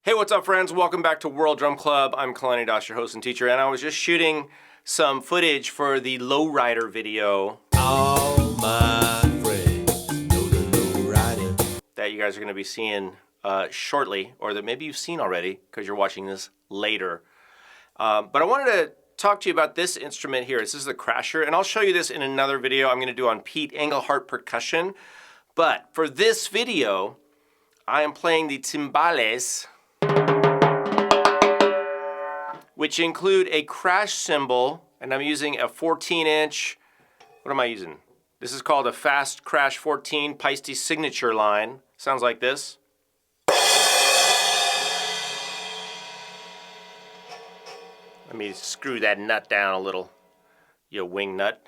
Hey, what's up, friends? Welcome back to World Drum Club. I'm Kalani, your host and teacher, and I was just shooting some footage for the lowrider video. All my friends know the lowrider. That you guys are going to be seeing shortly, or that maybe you've seen already because you're watching this later. But I wanted to talk to you about this instrument here. This is the Crasher, and I'll show you this in another video I'm going to do on Pete Engelhardt percussion. But for this video, I am playing the timbales, which include a crash cymbal, and I'm using a 14-inch, what am I using? This is called a Fast Crash 14 Paiste signature line. Sounds like this. Let me screw that nut down a little. You wing nut.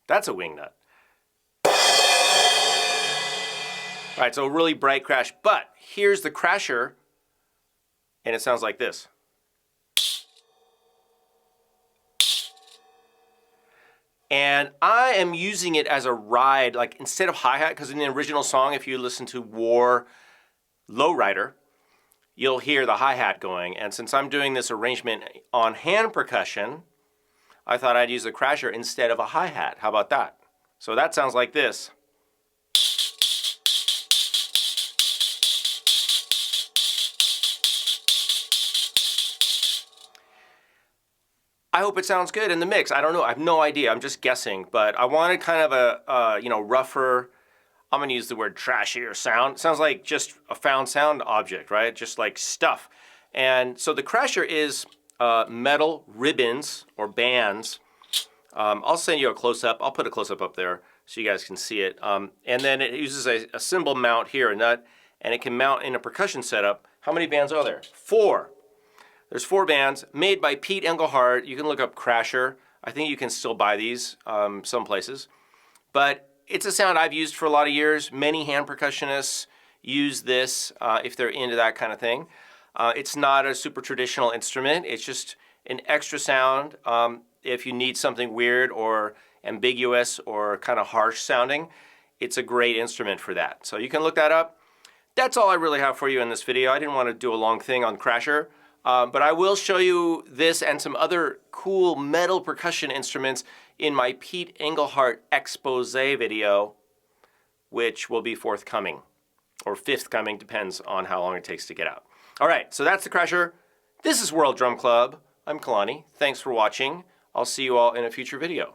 That's a wing nut. All right, so a really bright crash, but here's the Crasher, and it sounds like this. And I am using it as a ride, like instead of hi-hat, because in the original song, if you listen to War Lowrider, you'll hear the hi-hat going. And since I'm doing this arrangement on hand percussion, I thought I'd use the Crasher instead of a hi-hat. How about that? So that sounds like this. I hope it sounds good in the mix. I don't know. I have no idea. I'm just guessing. But I wanted kind of a rougher, I'm going to use the word trashier sound. Sounds like just a found sound object, right? Just like stuff. And so the Crasher is metal ribbons or bands. I'll send you a close-up. I'll put a close-up up there so you guys can see it. And then it uses a cymbal mount here, a nut, and it can mount in a percussion setup. How many bands are there? 4. There's 4 bands made by Pete Engelhardt. You can look up Crasher. I think you can still buy these some places. But it's a sound I've used for a lot of years. Many hand percussionists use this if they're into that kind of thing. It's not a super traditional instrument. It's just an extra sound if you need something weird or ambiguous or kind of harsh sounding. It's a great instrument for that. So you can look that up. That's all I really have for you in this video. I didn't want to do a long thing on Crasher. But I will show you this and some other cool metal percussion instruments in my Pete Engelhardt expose video, which will be forthcoming, or forthcoming, depends on how long it takes to get out. All right, so that's the Crasher. This is World Drum Club. I'm Kalani. Thanks for watching. I'll see you all in a future video.